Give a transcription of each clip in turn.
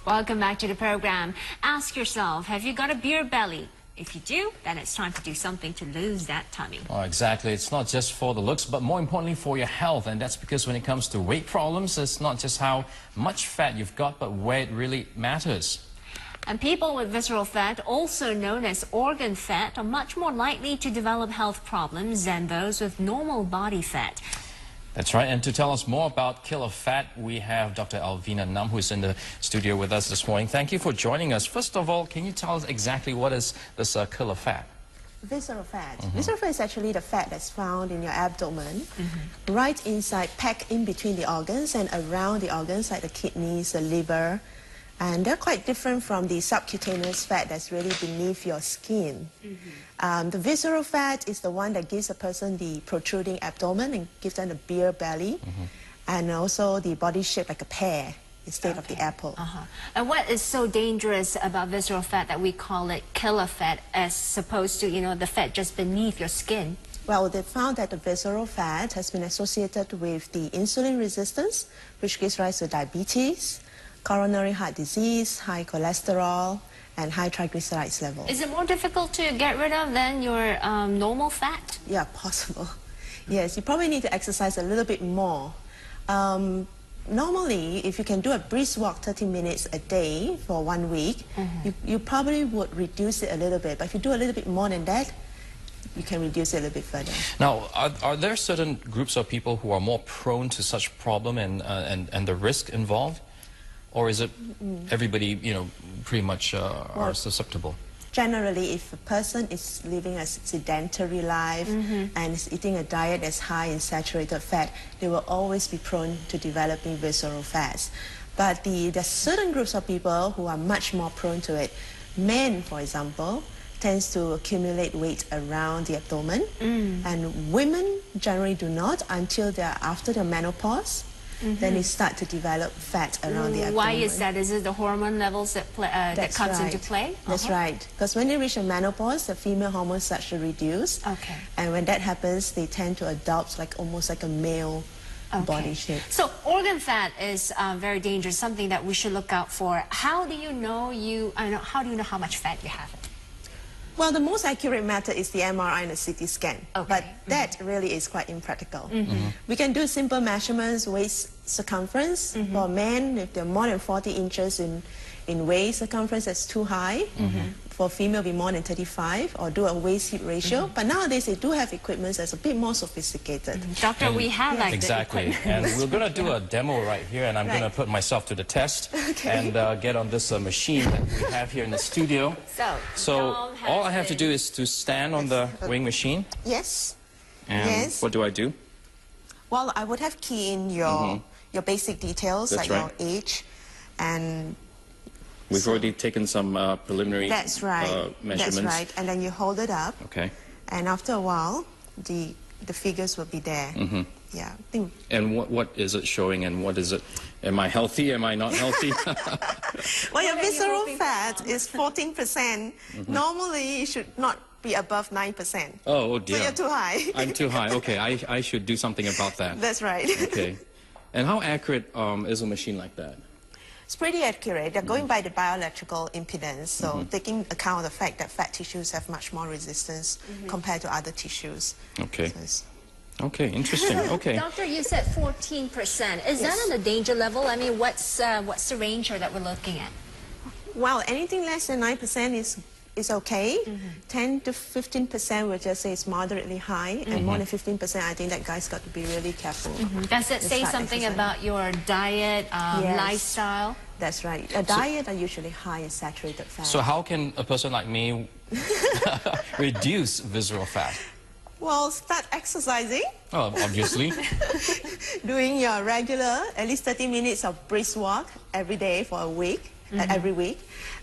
Welcome back to the program. Ask yourself, have you got a beer belly? If you do, then it's time to do something to lose that tummy. Oh, exactly. It's not just for the looks, but more importantly for your health. And that's because when it comes to weight problems, it's not just how much fat you've got, but where it really matters. And people with visceral fat, also known as organ fat, are much more likely to develop health problems than those with normal body fat. That's right. And to tell us more about killer fat, we have Dr. Alvina Nam, who is in the studio with us this morning. Thank you for joining us. First of all, can you tell us exactly what is this killer fat? Visceral fat. Visceral fat is actually the fat that's found in your abdomen, right inside, packed in between the organs and around the organs like the kidneys, the liver. And they're quite different from the subcutaneous fat that's really beneath your skin. The visceral fat is the one that gives a person the protruding abdomen and gives them a beer belly, and also the body shape like a pear instead of the apple. And what is so dangerous about visceral fat that we call it killer fat as opposed to, the fat just beneath your skin? Well, they found that the visceral fat has been associated with the insulin resistance, which gives rise to diabetes, coronary heart disease, high cholesterol, and high triglycerides level. Is it more difficult to get rid of than your normal fat? Yeah, possible. Yes, you probably need to exercise a little bit more. Normally, if you can do a brisk walk 30 minutes a day for 1 week, you probably would reduce it a little bit. But if you do a little bit more than that, you can reduce it a little bit further. Now, are there certain groups of people who are more prone to such problem and the risk involved? Or is it everybody, pretty much are susceptible? Generally, if a person is living a sedentary life and is eating a diet that's high in saturated fat, they will always be prone to developing visceral fats. But there's certain groups of people who are much more prone to it. Men, for example, tends to accumulate weight around the abdomen, and women generally do not until they're after their menopause. Then they start to develop fat around the abdomen. Why is that? Is it the hormone levels that comes into play? That's right. Because when they reach a menopause, the female hormones start to reduce. Okay. And when that happens, they tend to adopt almost like a male body shape. So organ fat is very dangerous, something that we should look out for. How do you know how much fat you have? Well, the most accurate method is the MRI and the CT scan. But that really is quite impractical. We can do simple measurements, waist circumference. For men, if they're more than 40 inches in waist circumference, that's too high. For female, be more than 35, or do a waist-hip ratio. But nowadays, they do have equipment that's a bit more sophisticated. Doctor, we have the exactly. equipment. And we're going to do a demo right here, and I'm going to put myself to the test and get on this machine that we have here in the studio. So all I have to do is to stand on the weighing machine. Yes. And what do I do? Well, I would have key in your basic details, like your age and... We've already taken some preliminary measurements. That's right. And then you hold it up. Okay. And after a while, the figures will be there. Yeah. And what is it showing, and what is it? Am I healthy? Am I not healthy? Well, your visceral fat is 14%. Normally, it should not be above 9%. Oh dear. So you're too high. I'm too high. Okay, I should do something about that. That's right. Okay. And how accurate is a machine like that? It's pretty accurate. They're going by the bioelectrical impedance, so taking account of the fact that fat tissues have much more resistance compared to other tissues. Okay. So okay, interesting. Okay. Doctor, you said 14%. Is that on the danger level? I mean, what's the range here that we're looking at? Well, anything less than 9% is okay. 10 to 15% would just say it's moderately high, and more than 15%, I think that guy's got to be really careful. Does it say something about your diet, lifestyle? That's right. A diet are usually high in saturated fat. So how can a person like me reduce visceral fat? Well, start exercising. Oh, obviously. Doing your regular, at least 30 minutes of brisk walk every day for a week. Every week.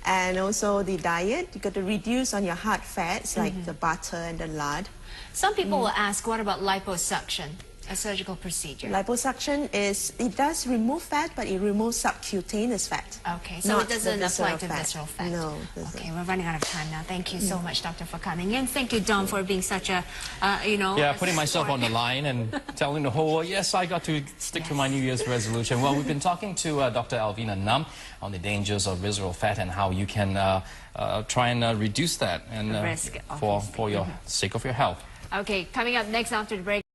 And also the diet, you got to reduce on your hard fats like the butter and the lard. Some people will ask, what about liposuction? A surgical procedure. Liposuction it does remove fat, but it removes subcutaneous fat. Okay, so not it doesn't the apply visceral to fat. visceral fat. No. it doesn't. Okay, we're running out of time now. Thank you so much, Doctor, for coming in. Thank you, Dom, for being such a, Yeah, putting myself on the line and telling the whole world, yes, I got to stick to my New Year's resolution. Well, we've been talking to Dr. Alvina Nam on the dangers of visceral fat and how you can try and reduce that and risk, for your sake of your health. Okay, coming up next after the break.